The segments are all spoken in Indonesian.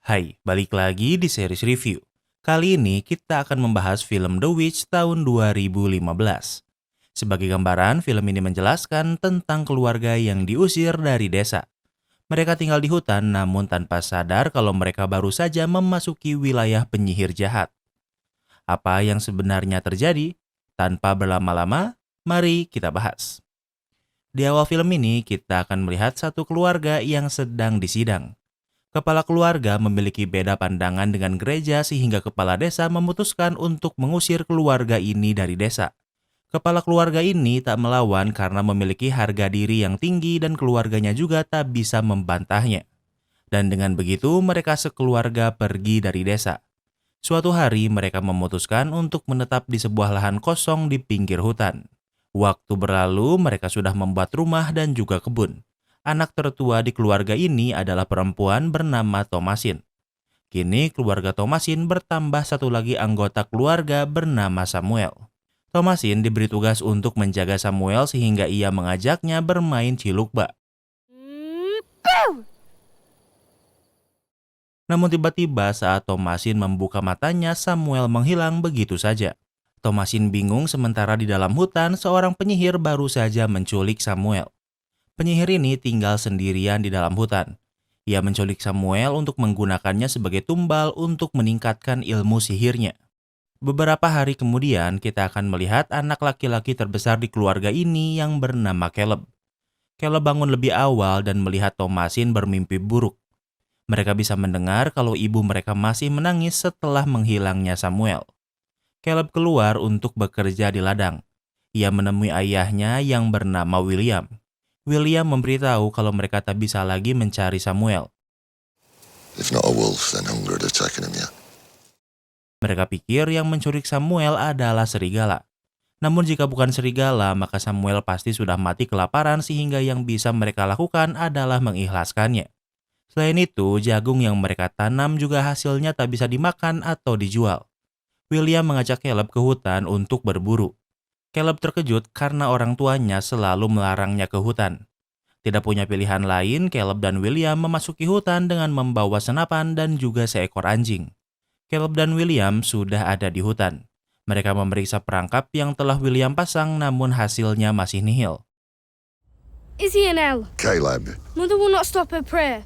Hai, balik lagi di series review. Kali ini kita akan membahas film The Witch tahun 2015. Sebagai gambaran, film ini menjelaskan tentang keluarga yang diusir dari desa. Mereka tinggal di hutan namun tanpa sadar kalau mereka baru saja memasuki wilayah penyihir jahat. Apa yang sebenarnya terjadi? Tanpa berlama-lama, mari kita bahas. Di awal film ini, kita akan melihat satu keluarga yang sedang disidang. Kepala keluarga memiliki beda pandangan dengan gereja sehingga kepala desa memutuskan untuk mengusir keluarga ini dari desa. Kepala keluarga ini tak melawan karena memiliki harga diri yang tinggi dan keluarganya juga tak bisa membantahnya. Dan dengan begitu mereka sekeluarga pergi dari desa. Suatu hari mereka memutuskan untuk menetap di sebuah lahan kosong di pinggir hutan. Waktu berlalu mereka sudah membuat rumah dan juga kebun. Anak tertua di keluarga ini adalah perempuan bernama Thomasin. Kini keluarga Thomasin bertambah satu lagi anggota keluarga bernama Samuel. Thomasin diberi tugas untuk menjaga Samuel sehingga ia mengajaknya bermain cilukba. Namun tiba-tiba saat Thomasin membuka matanya, Samuel menghilang begitu saja. Thomasin bingung sementara di dalam hutan seorang penyihir baru saja menculik Samuel. Penyihir ini tinggal sendirian di dalam hutan. Ia menculik Samuel untuk menggunakannya sebagai tumbal untuk meningkatkan ilmu sihirnya. Beberapa hari kemudian, kita akan melihat anak laki-laki terbesar di keluarga ini yang bernama Caleb. Caleb bangun lebih awal dan melihat Thomasin bermimpi buruk. Mereka bisa mendengar kalau ibu mereka masih menangis setelah menghilangnya Samuel. Caleb keluar untuk bekerja di ladang. Ia menemui ayahnya yang bernama William. William memberitahu kalau mereka tak bisa lagi mencari Samuel. If not a wolf, then hunger had taken him yet. Mereka pikir yang menculik Samuel adalah serigala. Namun jika bukan serigala, maka Samuel pasti sudah mati kelaparan sehingga yang bisa mereka lakukan adalah mengikhlaskannya. Selain itu, jagung yang mereka tanam juga hasilnya tak bisa dimakan atau dijual. William mengajak Caleb ke hutan untuk berburu. Caleb terkejut karena orang tuanya selalu melarangnya ke hutan. Tidak punya pilihan lain, Caleb dan William memasuki hutan dengan membawa senapan dan juga seekor anjing. Caleb dan William sudah ada di hutan. Mereka memeriksa perangkap yang telah William pasang namun hasilnya masih nihil. Is he in hell? Caleb, Mother will not stop her prayer.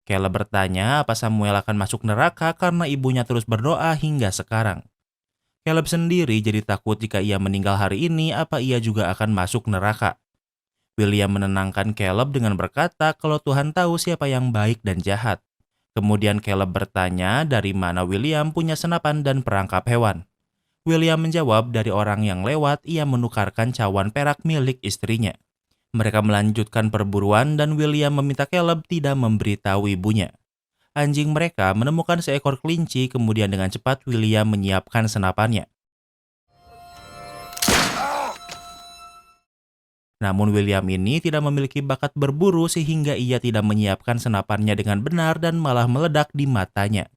Caleb bertanya apa Samuel akan masuk neraka karena ibunya terus berdoa hingga sekarang. Caleb sendiri jadi takut jika ia meninggal hari ini, apa ia juga akan masuk neraka. William menenangkan Caleb dengan berkata kalau Tuhan tahu siapa yang baik dan jahat. Kemudian Caleb bertanya dari mana William punya senapan dan perangkap hewan. William menjawab dari orang yang lewat ia menukarkan cawan perak milik istrinya. Mereka melanjutkan perburuan dan William meminta Caleb tidak memberitahu ibunya. Anjing mereka menemukan seekor kelinci, kemudian dengan cepat William menyiapkan senapannya. Namun William ini tidak memiliki bakat berburu sehingga ia tidak menyiapkan senapannya dengan benar dan malah meledak di matanya.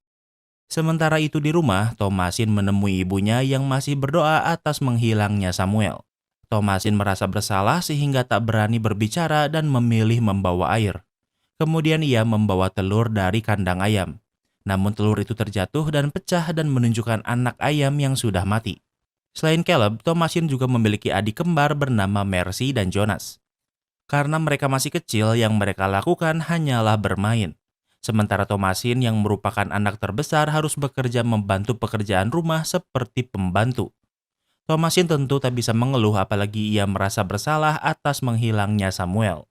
Sementara itu di rumah, Thomasin menemui ibunya yang masih berdoa atas menghilangnya Samuel. Thomasin merasa bersalah sehingga tak berani berbicara dan memilih membawa air. Kemudian ia membawa telur dari kandang ayam. Namun telur itu terjatuh dan pecah dan menunjukkan anak ayam yang sudah mati. Selain Caleb, Thomasin juga memiliki adik kembar bernama Mercy dan Jonas. Karena mereka masih kecil, yang mereka lakukan hanyalah bermain. Sementara Thomasin yang merupakan anak terbesar harus bekerja membantu pekerjaan rumah seperti pembantu. Thomasin tentu tak bisa mengeluh apalagi ia merasa bersalah atas menghilangnya Samuel.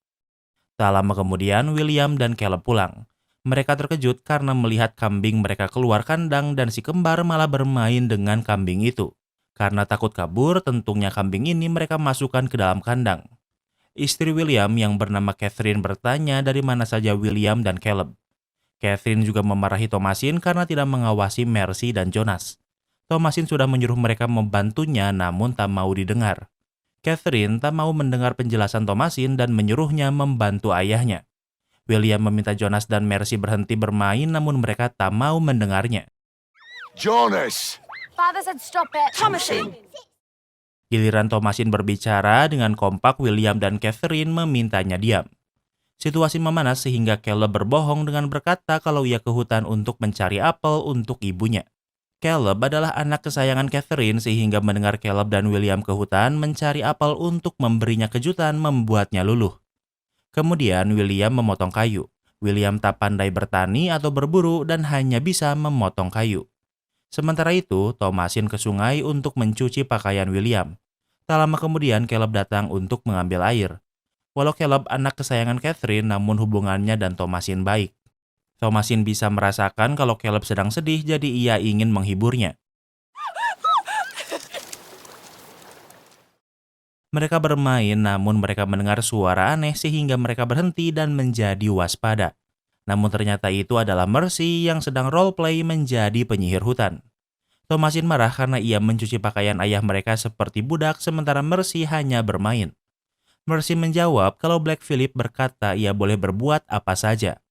Tak lama kemudian, William dan Caleb pulang. Mereka terkejut karena melihat kambing mereka keluar kandang dan si kembar malah bermain dengan kambing itu. Karena takut kabur, tentunya kambing ini mereka masukkan ke dalam kandang. Istri William yang bernama Catherine bertanya dari mana saja William dan Caleb. Catherine juga memarahi Thomasin karena tidak mengawasi Mercy dan Jonas. Thomasin sudah menyuruh mereka membantunya namun tak mau didengar. Catherine tak mau mendengar penjelasan Thomasin dan menyuruhnya membantu ayahnya. William meminta Jonas dan Mercy berhenti bermain namun mereka tak mau mendengarnya. Jonas! Father said stop it. Thomasin! Giliran Thomasin berbicara dengan kompak, William dan Catherine memintanya diam. Situasi memanas sehingga Caleb berbohong dengan berkata kalau ia ke hutan untuk mencari apel untuk ibunya. Caleb adalah anak kesayangan Catherine sehingga mendengar Caleb dan William ke hutan mencari apel untuk memberinya kejutan membuatnya luluh. Kemudian William memotong kayu. William tak pandai bertani atau berburu dan hanya bisa memotong kayu. Sementara itu, Thomasin ke sungai untuk mencuci pakaian William. Tak lama kemudian Caleb datang untuk mengambil air. Walau Caleb anak kesayangan Catherine, namun hubungannya dan Thomasin baik. Thomasin bisa merasakan kalau Caleb sedang sedih, jadi ia ingin menghiburnya. Mereka bermain, namun mereka mendengar suara aneh sehingga mereka berhenti dan menjadi waspada. Namun ternyata itu adalah Mercy yang sedang roleplay menjadi penyihir hutan. Thomasin marah karena ia mencuci pakaian ayah mereka seperti budak sementara Mercy hanya bermain. Mercy menjawab kalau Black Phillip berkata ia boleh berbuat apa saja.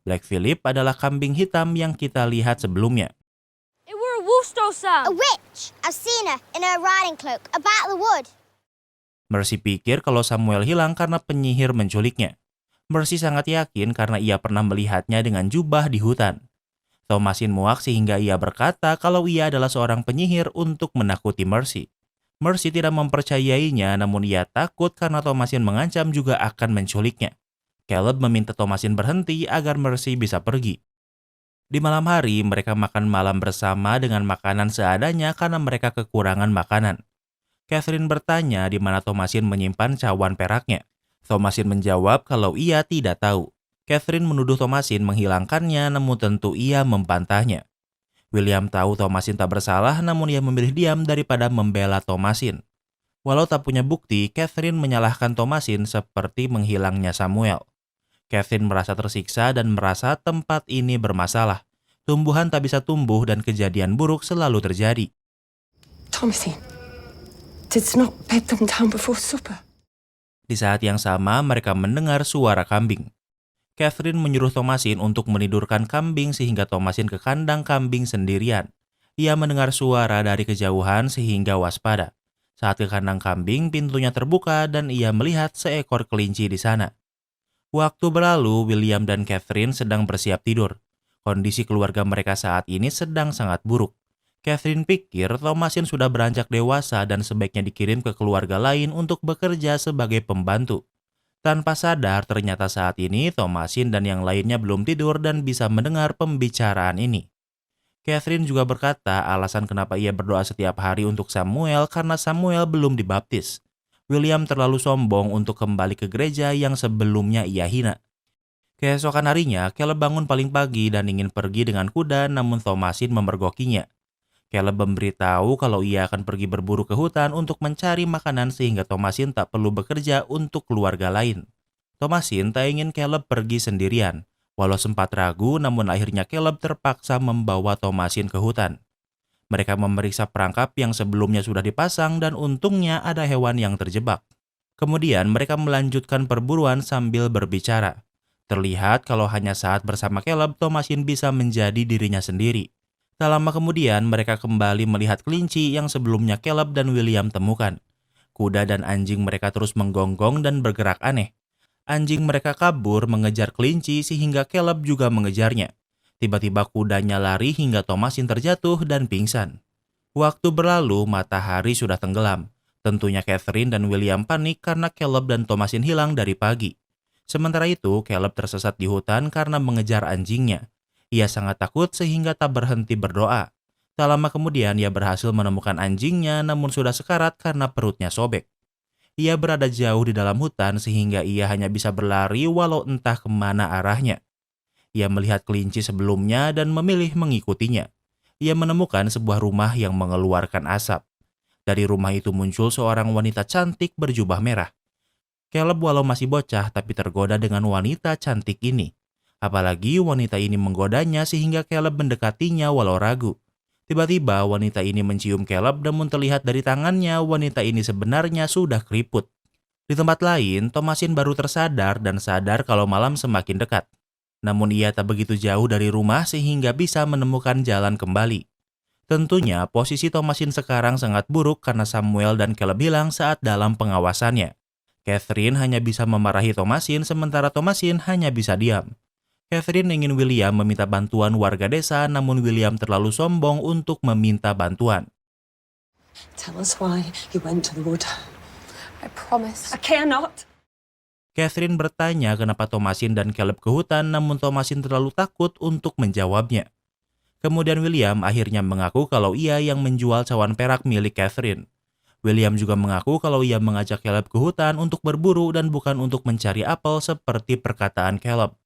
Black Phillip adalah kambing hitam yang kita lihat sebelumnya. It were a Wolfstow, A Sam. witch! I've seen her in her riding cloak about the wood. Mercy pikir kalau Samuel hilang karena penyihir menculiknya. Mercy sangat yakin karena ia pernah melihatnya dengan jubah di hutan. Thomasin muak sehingga ia berkata kalau ia adalah seorang penyihir untuk menakuti Mercy. Mercy tidak mempercayainya, namun ia takut karena Thomasin mengancam juga akan menculiknya. Caleb meminta Thomasin berhenti agar Mercy bisa pergi. Di malam hari, mereka makan malam bersama dengan makanan seadanya karena mereka kekurangan makanan. Catherine bertanya di mana Thomasin menyimpan cawan peraknya. Thomasin menjawab kalau ia tidak tahu. Catherine menuduh Thomasin menghilangkannya, namun tentu ia membantahnya. William tahu Thomasin tak bersalah, namun ia memilih diam daripada membela Thomasin. Walau tak punya bukti, Catherine menyalahkan Thomasin seperti menghilangnya Samuel. Catherine merasa tersiksa dan merasa tempat ini bermasalah. Tumbuhan tak bisa tumbuh dan kejadian buruk selalu terjadi. Thomasin, didst not bed them down before supper? Di saat yang sama, mereka mendengar suara kambing. Catherine menyuruh Thomasin untuk menidurkan kambing sehingga Thomasin ke kandang kambing sendirian. Ia mendengar suara dari kejauhan sehingga waspada. Saat ke kandang kambing, pintunya terbuka dan ia melihat seekor kelinci di sana. Waktu berlalu, William dan Catherine sedang bersiap tidur. Kondisi keluarga mereka saat ini sedang sangat buruk. Catherine pikir Thomasin sudah beranjak dewasa dan sebaiknya dikirim ke keluarga lain untuk bekerja sebagai pembantu. Tanpa sadar, ternyata saat ini Thomasin dan yang lainnya belum tidur dan bisa mendengar pembicaraan ini. Catherine juga berkata alasan kenapa ia berdoa setiap hari untuk Samuel karena Samuel belum dibaptis. William terlalu sombong untuk kembali ke gereja yang sebelumnya ia hina. Keesokan harinya, Caleb bangun paling pagi dan ingin pergi dengan kuda, namun Thomasin memergokinya. Caleb memberitahu kalau ia akan pergi berburu ke hutan untuk mencari makanan sehingga Thomasin tak perlu bekerja untuk keluarga lain. Thomasin tak ingin Caleb pergi sendirian. Walau sempat ragu, namun akhirnya Caleb terpaksa membawa Thomasin ke hutan. Mereka memeriksa perangkap yang sebelumnya sudah dipasang dan untungnya ada hewan yang terjebak. Kemudian mereka melanjutkan perburuan sambil berbicara. Terlihat kalau hanya saat bersama Caleb, Thomasin bisa menjadi dirinya sendiri. Tak lama kemudian, mereka kembali melihat kelinci yang sebelumnya Caleb dan William temukan. Kuda dan anjing mereka terus menggonggong dan bergerak aneh. Anjing mereka kabur mengejar kelinci sehingga Caleb juga mengejarnya. Tiba-tiba kudanya lari hingga Thomasin terjatuh dan pingsan. Waktu berlalu, matahari sudah tenggelam. Tentunya Catherine dan William panik karena Caleb dan Thomasin hilang dari pagi. Sementara itu, Caleb tersesat di hutan karena mengejar anjingnya. Ia sangat takut sehingga tak berhenti berdoa. Tak lama kemudian ia berhasil menemukan anjingnya namun sudah sekarat karena perutnya sobek. Ia berada jauh di dalam hutan sehingga ia hanya bisa berlari walau entah kemana arahnya. Ia melihat kelinci sebelumnya dan memilih mengikutinya. Ia menemukan sebuah rumah yang mengeluarkan asap. Dari rumah itu muncul seorang wanita cantik berjubah merah. Caleb walau masih bocah tapi tergoda dengan wanita cantik ini. Apalagi wanita ini menggodanya sehingga Caleb mendekatinya walau ragu. Tiba-tiba wanita ini mencium Caleb namun terlihat dari tangannya wanita ini sebenarnya sudah keriput. Di tempat lain, Thomasin baru tersadar dan sadar kalau malam semakin dekat. Namun ia tak begitu jauh dari rumah sehingga bisa menemukan jalan kembali. Tentunya posisi Thomasin sekarang sangat buruk karena Samuel dan Caleb hilang saat dalam pengawasannya. Catherine hanya bisa memarahi Thomasin sementara Thomasin hanya bisa diam. Catherine ingin William meminta bantuan warga desa, namun William terlalu sombong untuk meminta bantuan. Tell us why you went to the wood. I promise. I care not. Catherine bertanya kenapa Thomasin dan Caleb ke hutan, namun Thomasin terlalu takut untuk menjawabnya. Kemudian William akhirnya mengaku kalau ia yang menjual cawan perak milik Catherine. William juga mengaku kalau ia mengajak Caleb ke hutan untuk berburu dan bukan untuk mencari apel seperti perkataan Caleb.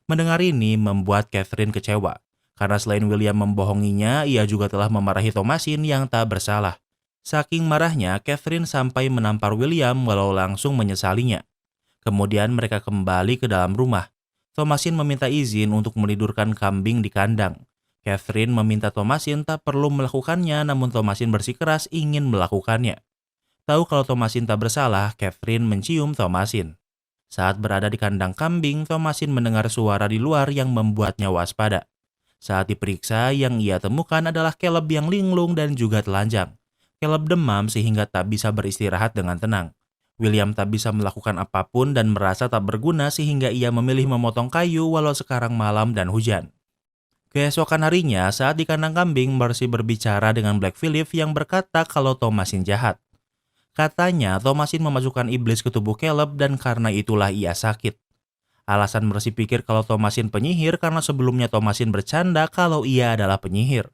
Mendengar ini membuat Catherine kecewa, karena selain William membohonginya, ia juga telah memarahi Thomasin yang tak bersalah. Saking marahnya, Catherine sampai menampar William walau langsung menyesalinya. Kemudian mereka kembali ke dalam rumah. Thomasin meminta izin untuk menidurkan kambing di kandang. Catherine meminta Thomasin tak perlu melakukannya, namun Thomasin bersikeras ingin melakukannya. Tahu kalau Thomasin tak bersalah, Catherine mencium Thomasin. Saat berada di kandang kambing, Thomasin mendengar suara di luar yang membuatnya waspada. Saat diperiksa, yang ia temukan adalah Caleb yang linglung dan juga telanjang. Caleb demam sehingga tak bisa beristirahat dengan tenang. William tak bisa melakukan apapun dan merasa tak berguna sehingga ia memilih memotong kayu walau sekarang malam dan hujan. Keesokan harinya, saat di kandang kambing, Mercy berbicara dengan Black Phillip yang berkata kalau Thomasin jahat. Katanya, Thomasin memasukkan iblis ke tubuh Caleb dan karena itulah ia sakit. Alasan Mercy pikir kalau Thomasin penyihir karena sebelumnya Thomasin bercanda kalau ia adalah penyihir.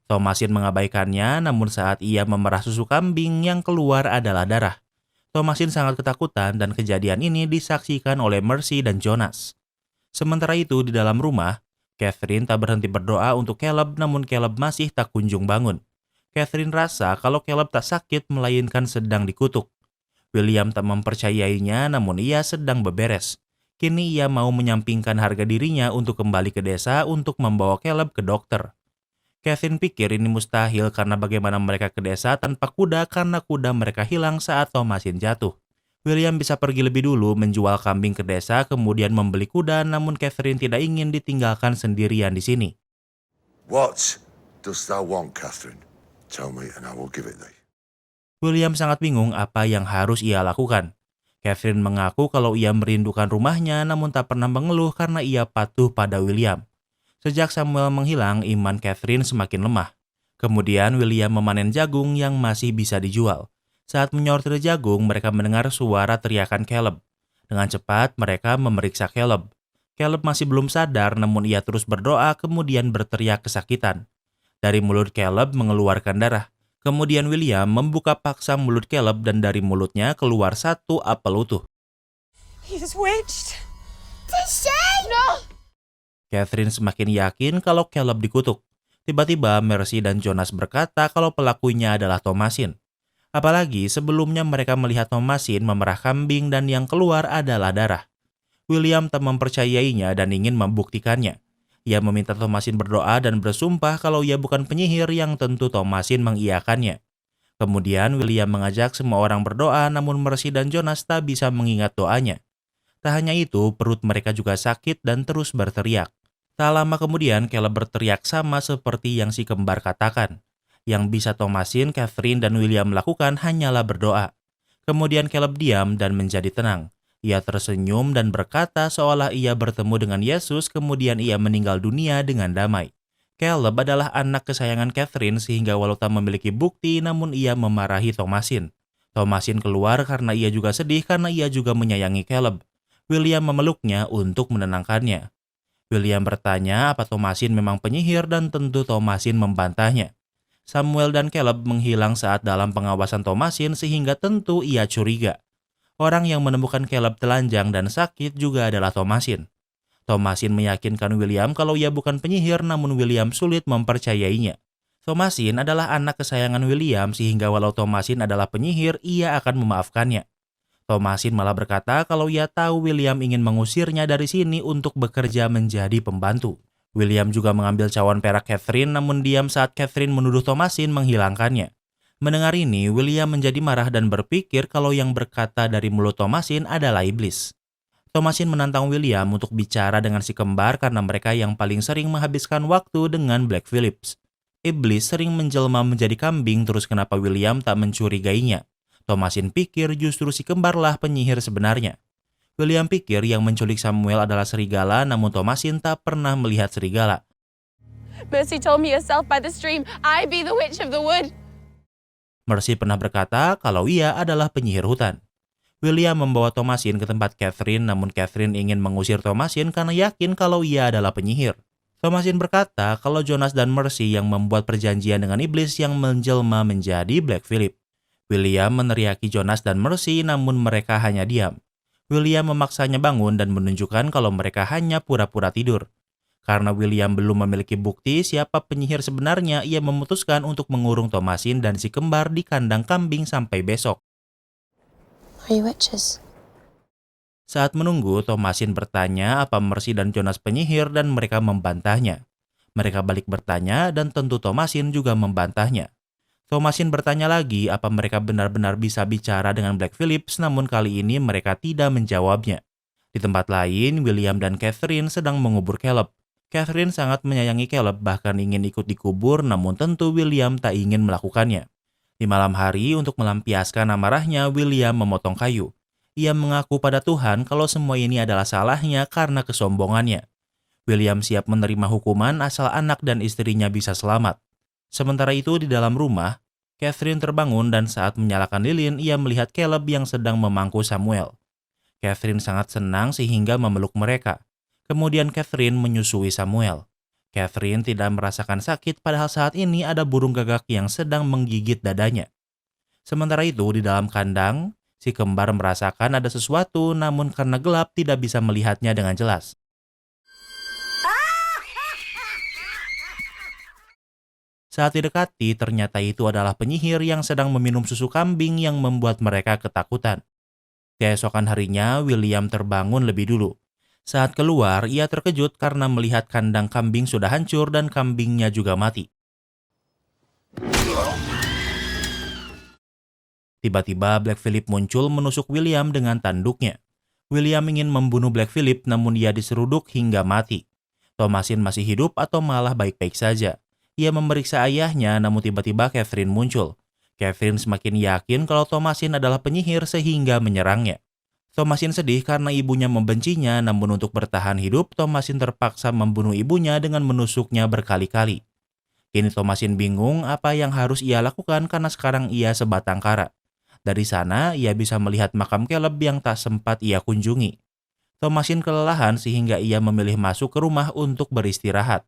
Thomasin mengabaikannya, namun saat ia memerah susu kambing yang keluar adalah darah. Thomasin sangat ketakutan dan kejadian ini disaksikan oleh Mercy dan Jonas. Sementara itu di dalam rumah, Catherine tak berhenti berdoa untuk Caleb, namun Caleb masih tak kunjung bangun. Catherine rasa kalau Caleb tak sakit melainkan sedang dikutuk. William tak mempercayainya, namun ia sedang beberes. Kini ia mau menyampingkan harga dirinya untuk kembali ke desa untuk membawa Caleb ke dokter. Catherine pikir ini mustahil karena bagaimana mereka ke desa tanpa kuda karena kuda mereka hilang saat Thomasin jatuh. William bisa pergi lebih dulu menjual kambing ke desa kemudian membeli kuda, namun Catherine tidak ingin ditinggalkan sendirian di sini. What dost thou want, Catherine? Tell me and I will give it thee. William sangat bingung apa yang harus ia lakukan. Catherine mengaku kalau ia merindukan rumahnya namun tak pernah mengeluh karena ia patuh pada William. Sejak Samuel menghilang, iman Catherine semakin lemah. Kemudian William memanen jagung yang masih bisa dijual. Saat menyortir jagung, mereka mendengar suara teriakan Caleb. Dengan cepat, mereka memeriksa Caleb. Caleb masih belum sadar, namun ia terus berdoa kemudian berteriak kesakitan. Dari mulut Caleb mengeluarkan darah. Kemudian William membuka paksa mulut Caleb dan dari mulutnya keluar satu apel utuh. He's witched. Did she? No! Catherine semakin yakin kalau Caleb dikutuk. Tiba-tiba Mercy dan Jonas berkata kalau pelakunya adalah Thomasin. Apalagi sebelumnya mereka melihat Thomasin memerah kambing dan yang keluar adalah darah. William tak mempercayainya dan ingin membuktikannya. Ia meminta Thomasin berdoa dan bersumpah kalau ia bukan penyihir yang tentu Thomasin mengiyakannya. Kemudian William mengajak semua orang berdoa namun Mercy dan Jonas tak bisa mengingat doanya. Tak hanya itu, perut mereka juga sakit dan terus berteriak. Tak lama kemudian Caleb berteriak sama seperti yang si kembar katakan. Yang bisa Thomasin, Catherine, dan William lakukan hanyalah berdoa. Kemudian Caleb diam dan menjadi tenang. Ia tersenyum dan berkata seolah ia bertemu dengan Yesus, kemudian ia meninggal dunia dengan damai. Caleb adalah anak kesayangan Catherine sehingga walau tak memiliki bukti namun ia memarahi Thomasin. Thomasin keluar karena ia juga sedih karena ia juga menyayangi Caleb. William memeluknya untuk menenangkannya. William bertanya apa Thomasin memang penyihir dan tentu Thomasin membantahnya. Samuel dan Caleb menghilang saat dalam pengawasan Thomasin sehingga tentu ia curiga. Orang yang menemukan Caleb telanjang dan sakit juga adalah Thomasin. Thomasin meyakinkan William kalau ia bukan penyihir namun William sulit mempercayainya. Thomasin adalah anak kesayangan William sehingga walau Thomasin adalah penyihir ia akan memaafkannya. Thomasin malah berkata kalau ia tahu William ingin mengusirnya dari sini untuk bekerja menjadi pembantu. William juga mengambil cawan perak Catherine namun diam saat Catherine menuduh Thomasin menghilangkannya. Mendengar ini, William menjadi marah dan berpikir kalau yang berkata dari mulut Thomasin adalah iblis. Thomasin menantang William untuk bicara dengan si kembar karena mereka yang paling sering menghabiskan waktu dengan Black Phillips. Iblis sering menjelma menjadi kambing, terus kenapa William tak mencurigainya? Thomasin pikir justru si kembarlah penyihir sebenarnya. William pikir yang menculik Samuel adalah serigala, namun Thomasin tak pernah melihat serigala. Mercy told me herself by the stream, I be the witch of the wood. Mercy pernah berkata kalau ia adalah penyihir hutan. William membawa Thomasin ke tempat Catherine, namun Catherine ingin mengusir Thomasin karena yakin kalau ia adalah penyihir. Thomasin berkata kalau Jonas dan Mercy yang membuat perjanjian dengan iblis yang menjelma menjadi Black Phillip. William meneriaki Jonas dan Mercy, namun mereka hanya diam. William memaksanya bangun dan menunjukkan kalau mereka hanya pura-pura tidur. Karena William belum memiliki bukti siapa penyihir sebenarnya, ia memutuskan untuk mengurung Thomasin dan si kembar di kandang kambing sampai besok. Are you witches? Saat menunggu, Thomasin bertanya apa Mercy dan Jonas penyihir dan mereka membantahnya. Mereka balik bertanya dan tentu Thomasin juga membantahnya. Thomasin bertanya lagi apa mereka benar-benar bisa bicara dengan Black Phillips, namun kali ini mereka tidak menjawabnya. Di tempat lain, William dan Catherine sedang mengubur Caleb. Catherine sangat menyayangi Caleb, bahkan ingin ikut dikubur, namun tentu William tak ingin melakukannya. Di malam hari, untuk melampiaskan amarahnya, William memotong kayu. Ia mengaku pada Tuhan kalau semua ini adalah salahnya karena kesombongannya. William siap menerima hukuman asal anak dan istrinya bisa selamat. Sementara itu di dalam rumah, Catherine terbangun dan saat menyalakan lilin, ia melihat Caleb yang sedang memangku Samuel. Catherine sangat senang sehingga memeluk mereka. Kemudian Catherine menyusui Samuel. Catherine tidak merasakan sakit padahal saat ini ada burung gagak yang sedang menggigit dadanya. Sementara itu di dalam kandang, si kembar merasakan ada sesuatu namun karena gelap tidak bisa melihatnya dengan jelas. Saat didekati, ternyata itu adalah penyihir yang sedang meminum susu kambing yang membuat mereka ketakutan. Keesokan harinya, William terbangun lebih dulu. Saat keluar, ia terkejut karena melihat kandang kambing sudah hancur dan kambingnya juga mati. Tiba-tiba Black Phillip muncul menusuk William dengan tanduknya. William ingin membunuh Black Phillip namun ia diseruduk hingga mati. Thomasin masih hidup atau malah baik-baik saja. Ia memeriksa ayahnya namun tiba-tiba Catherine muncul. Catherine semakin yakin kalau Thomasin adalah penyihir sehingga menyerangnya. Thomasin sedih karena ibunya membencinya, namun untuk bertahan hidup, Thomasin terpaksa membunuh ibunya dengan menusuknya berkali-kali. Kini Thomasin bingung apa yang harus ia lakukan karena sekarang ia sebatang kara. Dari sana, ia bisa melihat makam Caleb yang tak sempat ia kunjungi. Thomasin kelelahan sehingga ia memilih masuk ke rumah untuk beristirahat.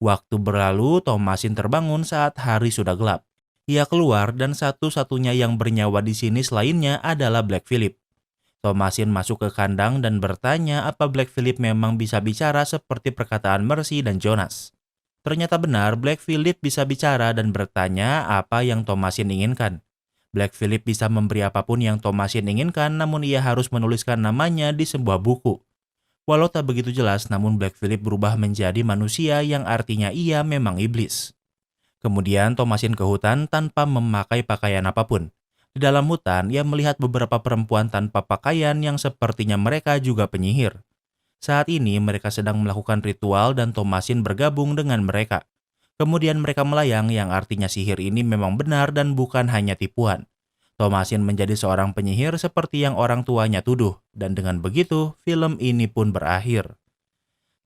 Waktu berlalu, Thomasin terbangun saat hari sudah gelap. Ia keluar dan satu-satunya yang bernyawa di sini selainnya adalah Black Phillip. Thomasin masuk ke kandang dan bertanya apa Black Phillip memang bisa bicara seperti perkataan Mercy dan Jonas. Ternyata benar, Black Phillip bisa bicara dan bertanya apa yang Thomasin inginkan. Black Phillip bisa memberi apapun yang Thomasin inginkan, namun ia harus menuliskan namanya di sebuah buku. Walau tak begitu jelas, namun Black Phillip berubah menjadi manusia yang artinya ia memang iblis. Kemudian Thomasin ke hutan tanpa memakai pakaian apapun. Di dalam hutan, ia melihat beberapa perempuan tanpa pakaian yang sepertinya mereka juga penyihir. Saat ini mereka sedang melakukan ritual dan Thomasin bergabung dengan mereka. Kemudian mereka melayang yang artinya sihir ini memang benar dan bukan hanya tipuan. Thomasin menjadi seorang penyihir seperti yang orang tuanya tuduh, dan dengan begitu, film ini pun berakhir.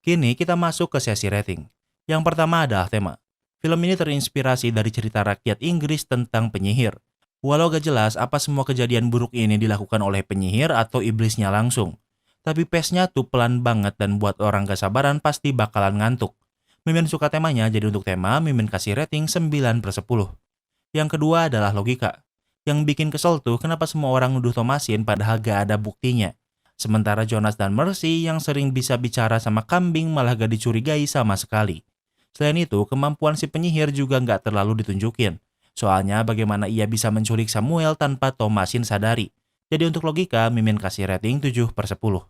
Kini kita masuk ke sesi rating. Yang pertama adalah tema. Film ini terinspirasi dari cerita rakyat Inggris tentang penyihir. Walau gak jelas apa semua kejadian buruk ini dilakukan oleh penyihir atau iblisnya langsung. Tapi pace-nya tuh pelan banget dan buat orang gak sabaran pasti bakalan ngantuk. Mimin suka temanya, jadi untuk tema, Mimin kasih rating 9/10. Yang kedua adalah logika. Yang bikin kesel tuh kenapa semua orang nuduh Thomasin padahal gak ada buktinya. Sementara Jonas dan Mercy yang sering bisa bicara sama kambing malah gak dicurigai sama sekali. Selain itu, kemampuan si penyihir juga gak terlalu ditunjukin. Soalnya bagaimana ia bisa menculik Samuel tanpa Thomasin sadari. Jadi untuk logika, Mimin kasih rating 7/10.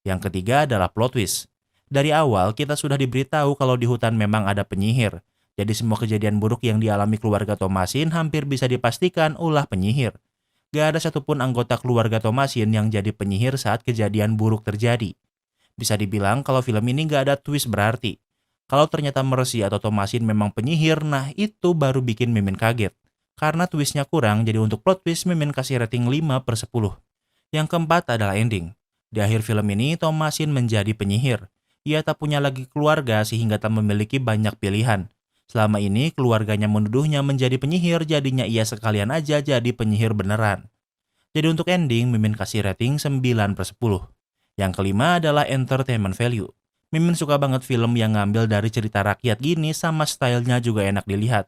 Yang ketiga adalah plot twist. Dari awal kita sudah diberitahu kalau di hutan memang ada penyihir. Jadi semua kejadian buruk yang dialami keluarga Thomasin hampir bisa dipastikan ulah penyihir. Gak ada satupun anggota keluarga Thomasin yang jadi penyihir saat kejadian buruk terjadi. Bisa dibilang kalau film ini gak ada twist berarti. Kalau ternyata Mercy atau Thomasin memang penyihir, nah itu baru bikin Mimin kaget. Karena twistnya kurang, jadi untuk plot twist Mimin kasih rating 5/10. Yang keempat adalah ending. Di akhir film ini, Thomasin menjadi penyihir. Ia tak punya lagi keluarga sehingga tak memiliki banyak pilihan. Selama ini keluarganya menuduhnya menjadi penyihir, jadinya ia sekalian aja jadi penyihir beneran. Jadi untuk ending, Mimin kasih rating 9/10. Yang kelima adalah entertainment value. Mimin suka banget film yang ngambil dari cerita rakyat gini sama stylenya juga enak dilihat.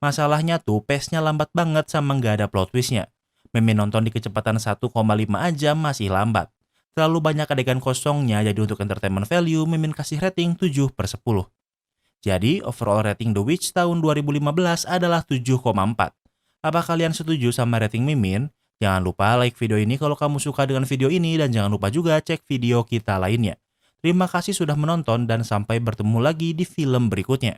Masalahnya tuh pace-nya lambat banget sama nggak ada plot twist-nya. Mimin nonton di kecepatan 1,5 aja masih lambat. Terlalu banyak adegan kosongnya, jadi untuk entertainment value Mimin kasih rating 7/10. Jadi overall rating The Witch tahun 2015 adalah 7,4. Apa kalian setuju sama rating Mimin? Jangan lupa like video ini kalau kamu suka dengan video ini dan jangan lupa juga cek video kita lainnya. Terima kasih sudah menonton dan sampai bertemu lagi di film berikutnya.